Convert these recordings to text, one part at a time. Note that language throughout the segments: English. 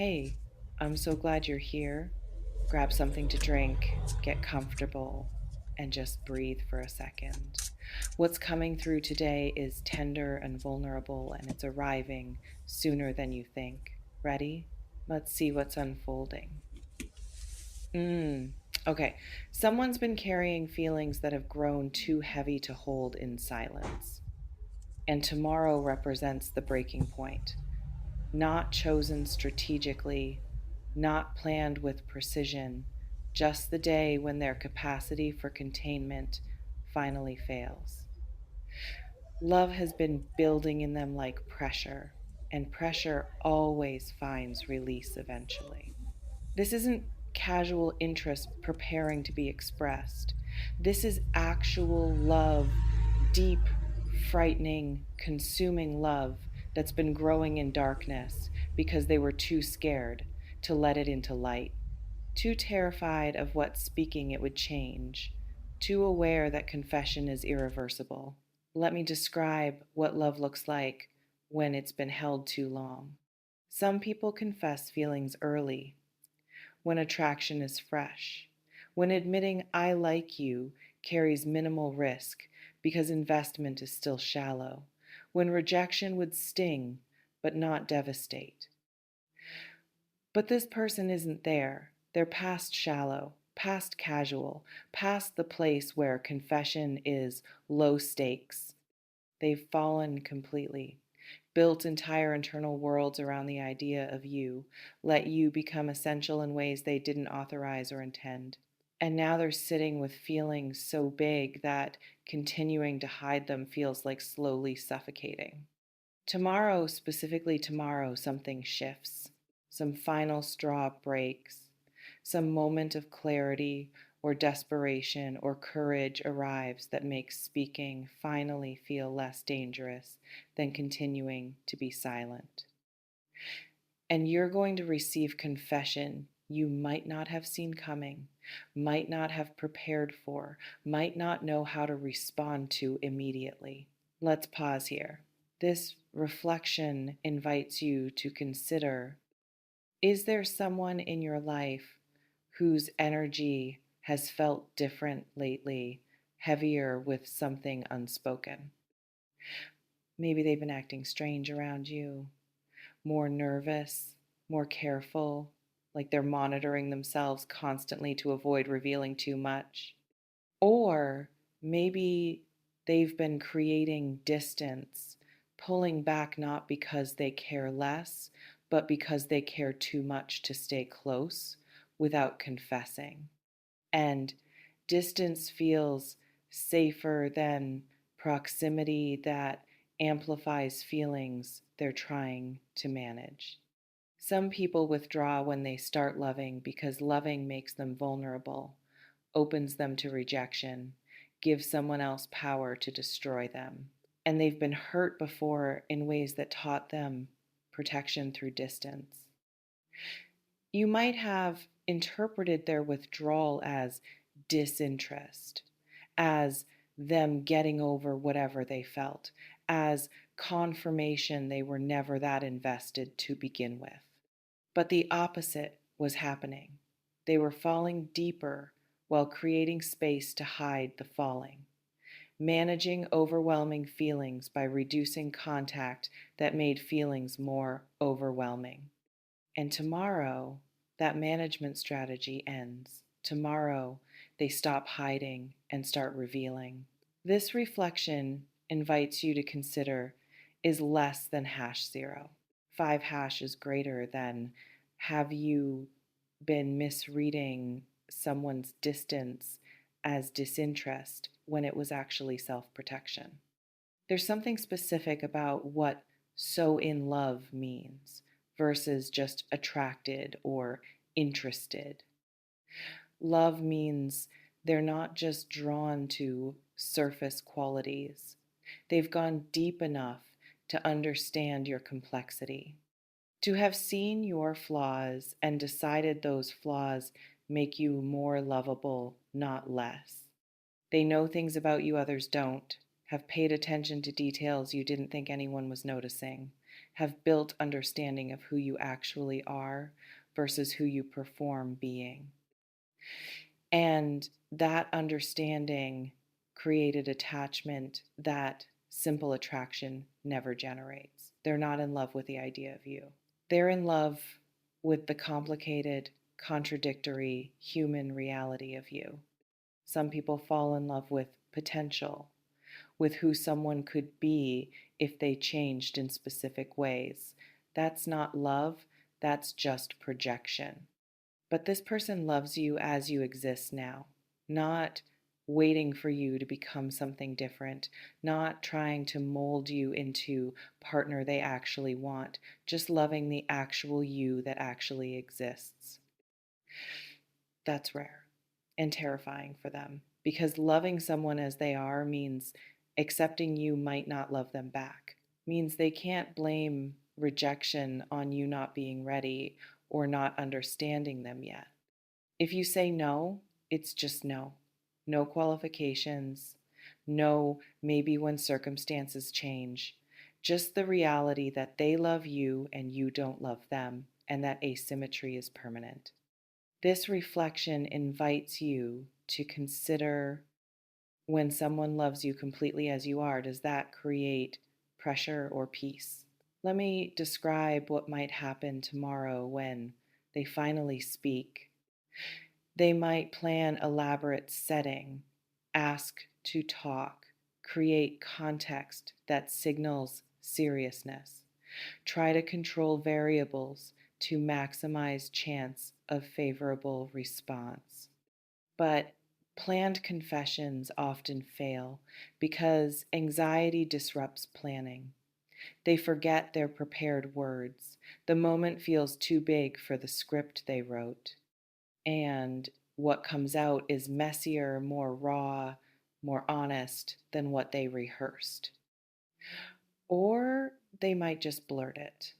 Hey, I'm so glad you're here. Grab something to drink, get comfortable, and just breathe for a second. What's coming through today is tender and vulnerable, and it's arriving sooner than you think. Ready? Let's see what's unfolding. Mm. Okay, someone's been carrying feelings that have grown too heavy to hold in silence. And tomorrow represents the breaking point. Not chosen strategically, not planned with precision, just the day when their capacity for containment finally fails. Love has been building in them like pressure, and pressure always finds release eventually. This isn't casual interest preparing to be expressed. This is actual love, deep, frightening, consuming love that's been growing in darkness because they were too scared to let it into light, too terrified of what speaking it would change, too aware that confession is irreversible. Let me describe what love looks like when it's been held too long. Some people confess feelings early, when attraction is fresh, when admitting I like you carries minimal risk because investment is still shallow, when rejection would sting but not devastate. But this person isn't there. They're past shallow, past casual, past the place where confession is low stakes. They've fallen completely, built entire internal worlds around the idea of you, let you become essential in ways they didn't authorize or intend. And now they're sitting with feelings so big that continuing to hide them feels like slowly suffocating. Tomorrow, specifically tomorrow, something shifts. Some final straw breaks. Some moment of clarity or desperation or courage arrives that makes speaking finally feel less dangerous than continuing to be silent. And you're going to receive confession you might not have seen coming, might not have prepared for, might not know how to respond to immediately. Let's pause here. This reflection invites you to consider, is there someone in your life whose energy has felt different lately, heavier with something unspoken? Maybe they've been acting strange around you, more nervous, more careful, like they're monitoring themselves constantly to avoid revealing too much. Or maybe they've been creating distance, pulling back not because they care less, but because they care too much to stay close without confessing. And distance feels safer than proximity that amplifies feelings they're trying to manage. Some people withdraw when they start loving because loving makes them vulnerable, opens them to rejection, gives someone else power to destroy them. And they've been hurt before in ways that taught them protection through distance. You might have interpreted their withdrawal as disinterest, as them getting over whatever they felt, as confirmation they were never that invested to begin with. But the opposite was happening. They were falling deeper while creating space to hide the falling, managing overwhelming feelings by reducing contact that made feelings more overwhelming. And tomorrow, that management strategy ends. Tomorrow, they stop hiding and start revealing. This reflection invites you to consider, is less than hash zero. 5 hash is greater than, have you been misreading someone's distance as disinterest when it was actually self protection? There's something specific about what so in love means versus just attracted or interested. Love means they're not just drawn to surface qualities, they've gone deep enough to understand your complexity, to have seen your flaws and decided those flaws make you more lovable, not less. They know things about you others don't, have paid attention to details you didn't think anyone was noticing, have built understanding of who you actually are versus who you perform being. And that understanding created attachment that simple attraction never generates. They're not in love with the idea of you. They're in love with the complicated, contradictory human reality of you. Some people fall in love with potential, with who someone could be if they changed in specific ways. That's not love, that's just projection. But this person loves you as you exist now, not waiting for you to become something different, not trying to mold you into partner they actually want, just loving the actual you that actually exists. That's rare and terrifying for them because loving someone as they are means accepting you might not love them back, means they can't blame rejection on you not being ready or not understanding them yet. If you say no, it's just no. No qualifications, no maybe when circumstances change. Just the reality that they love you and you don't love them, and that asymmetry is permanent. This reflection invites you to consider when someone loves you completely as you are, does that create pressure or peace? Let me describe what might happen tomorrow when they finally speak. They might plan elaborate setting, ask to talk, create context that signals seriousness, try to control variables to maximize chance of favorable response. But planned confessions often fail because anxiety disrupts planning. They forget their prepared words. The moment feels too big for the script they wrote. And what comes out is messier, more raw, more honest than what they rehearsed. Or they might just blurt it,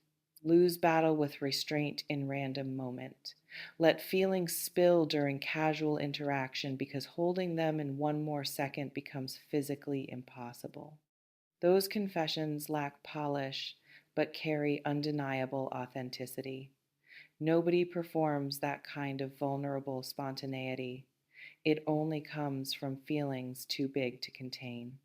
lose battle with restraint in random moment, let feelings spill during casual interaction because holding them in one more second becomes physically impossible. Those confessions lack polish but carry undeniable authenticity. Nobody performs that kind of vulnerable spontaneity. It only comes from feelings too big to contain.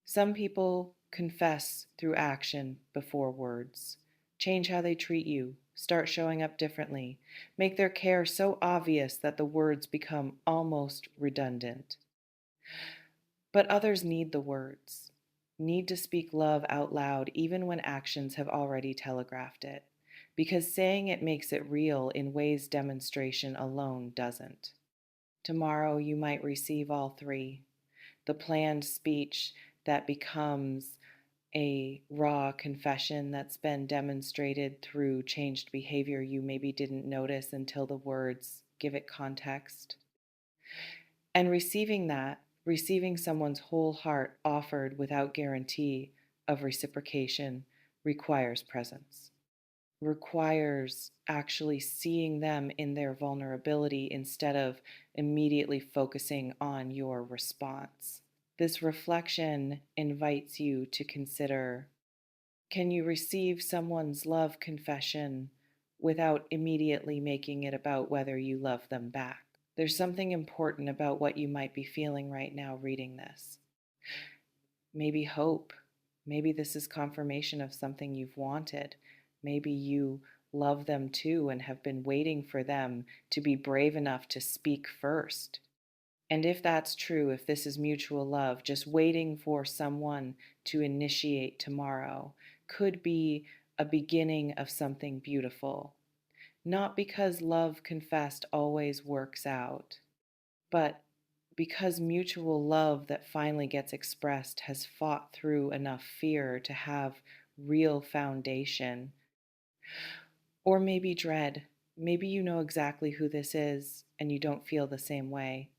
Some people confess through action before words. Change how they treat you, start showing up differently, make their care so obvious that the words become almost redundant. But others need the words, need to speak love out loud even when actions have already telegraphed it, because saying it makes it real in ways demonstration alone doesn't. Tomorrow you might receive all three: the planned speech that becomes a raw confession that's been demonstrated through changed behavior you maybe didn't notice until the words give it context. And receiving someone's whole heart offered without guarantee of reciprocation requires presence, requires actually seeing them in their vulnerability instead of immediately focusing on your response. This reflection invites you to consider, can you receive someone's love confession without immediately making it about whether you love them back? There's something important about what you might be feeling right now reading this. Maybe hope. Maybe this is confirmation of something you've wanted. Maybe you love them too and have been waiting for them to be brave enough to speak first. And if that's true, if this is mutual love, just waiting for someone to initiate tomorrow could be a beginning of something beautiful. Not because love confessed always works out, but because mutual love that finally gets expressed has fought through enough fear to have real foundation. Or maybe dread. Maybe you know exactly who this is and you don't feel the same way.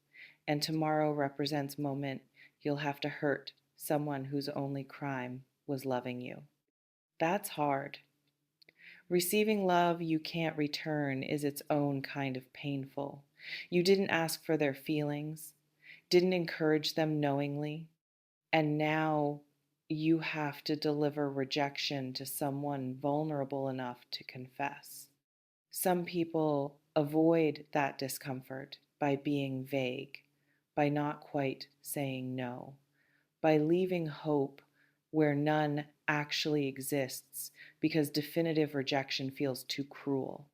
And tomorrow represents moment you'll have to hurt someone whose only crime was loving you. That's hard. Receiving love you can't return is its own kind of painful. You didn't ask for their feelings, didn't encourage them knowingly, and now you have to deliver rejection to someone vulnerable enough to confess. Some people avoid that discomfort by being vague, by not quite saying no, by leaving hope where none actually exists because definitive rejection feels too cruel.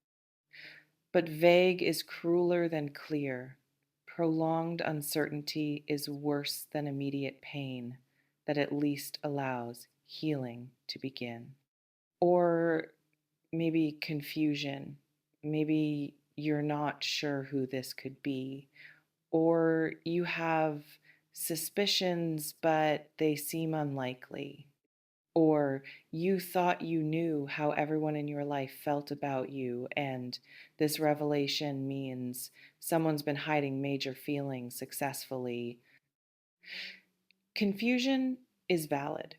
But vague is crueler than clear. Prolonged uncertainty is worse than immediate pain that at least allows healing to begin. Or maybe confusion. Maybe you're not sure who this could be. Or you have suspicions, but they seem unlikely. Or you thought you knew how everyone in your life felt about you, and this revelation means someone's been hiding major feelings successfully. Confusion is valid.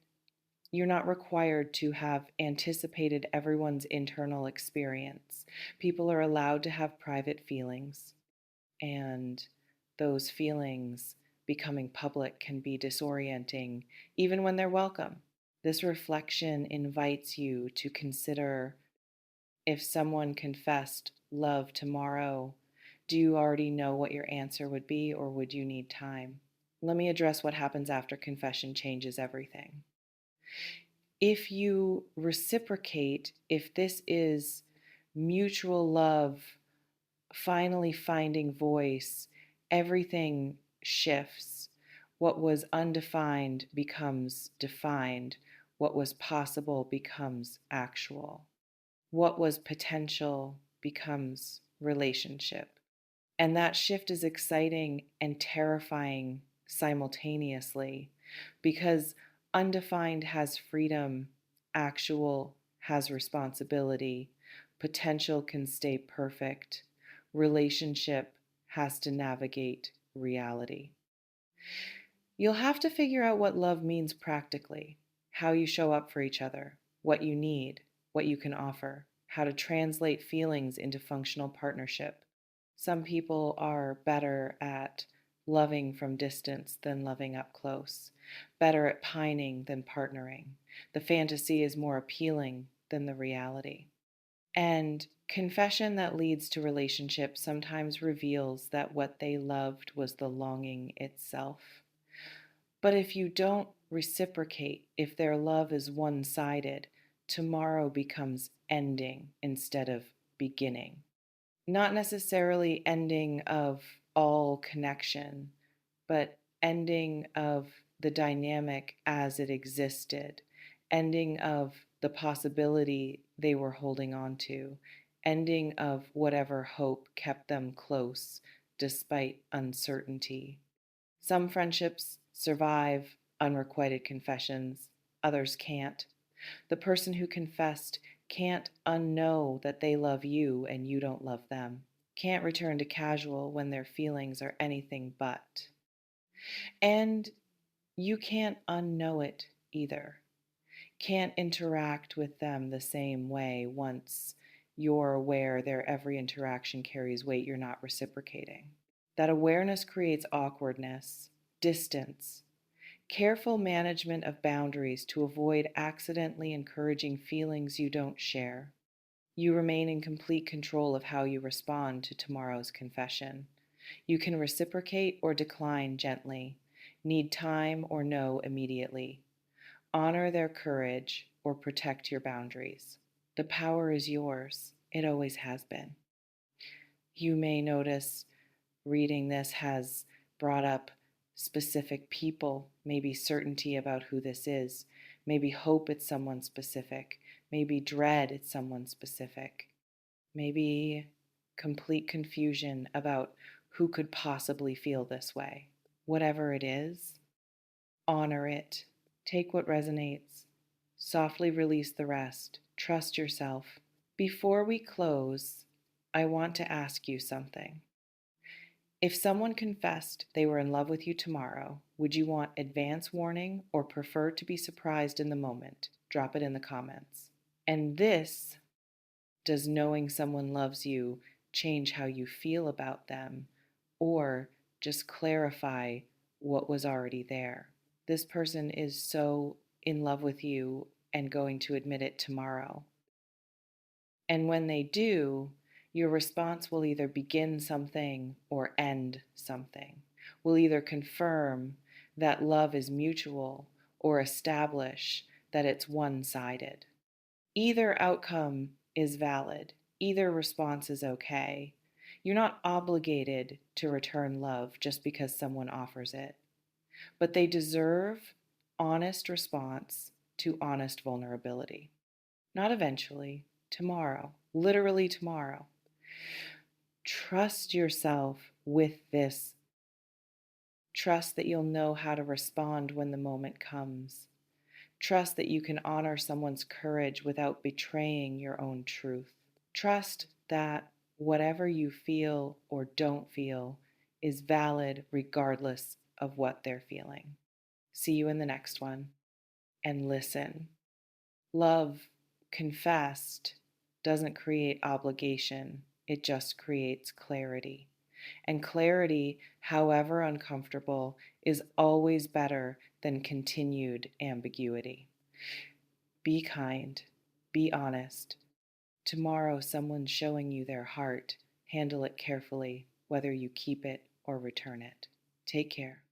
You're not required to have anticipated everyone's internal experience. People are allowed to have private feelings, and those feelings becoming public can be disorienting, even when they're welcome. This reflection invites you to consider, if someone confessed love tomorrow, do you already know what your answer would be, or would you need time? Let me address what happens after confession changes everything. If you reciprocate, if this is mutual love finally finding voice, everything shifts. What was undefined becomes defined. What was possible becomes actual. What was potential becomes relationship. And that shift is exciting and terrifying simultaneously because undefined has freedom, actual has responsibility, potential can stay perfect, relationship has to navigate reality. You'll have to figure out what love means practically, how you show up for each other, what you need, what you can offer, how to translate feelings into functional partnership. Some people are better at loving from distance than loving up close, better at pining than partnering. The fantasy is more appealing than the reality. And confession that leads to relationship sometimes reveals that what they loved was the longing itself. But if you don't reciprocate, if their love is one sided, tomorrow becomes ending instead of beginning. Not necessarily ending of all connection, but ending of the dynamic as it existed, ending of the possibility they were holding on to, ending of whatever hope kept them close despite uncertainty. Some friendships survive unrequited confessions, others can't. The person who confessed can't unknow that they love you and you don't love them. Can't return to casual when their feelings are anything but. And you can't unknow it either. Can't interact with them the same way once you're aware their every interaction carries weight you're not reciprocating. That awareness creates awkwardness, distance, careful management of boundaries to avoid accidentally encouraging feelings you don't share. You remain in complete control of how you respond to tomorrow's confession. You can reciprocate or decline gently, need time or no immediately. Honor their courage or protect your boundaries. The power is yours. It always has been. You may notice reading this has brought up specific people, maybe certainty about who this is, maybe hope it's someone specific, maybe dread it's someone specific, maybe complete confusion about who could possibly feel this way. Whatever it is, honor it. Take what resonates. Softly release the rest. Trust yourself. Before we close, I want to ask you something. If someone confessed they were in love with you tomorrow, would you want advance warning or prefer to be surprised in the moment? Drop it in the comments. And this, does knowing someone loves you change how you feel about them, or just clarify what was already there? This person is so in love with you and going to admit it tomorrow. And when they do, your response will either begin something or end something, will either confirm that love is mutual or establish that it's one sided. Either outcome is valid, either response is okay. You're not obligated to return love just because someone offers it, but they deserve honest response to honest vulnerability. Not eventually, tomorrow, literally tomorrow. Trust yourself with this. Trust that you'll know how to respond when the moment comes. Trust that you can honor someone's courage without betraying your own truth. Trust that whatever you feel or don't feel is valid regardless of what they're feeling. See you in the next one. And listen. Love confessed doesn't create obligation, it just creates clarity. And clarity, however uncomfortable, is always better than continued ambiguity. Be kind, be honest. Tomorrow, someone's showing you their heart. Handle it carefully, whether you keep it or return it. Take care.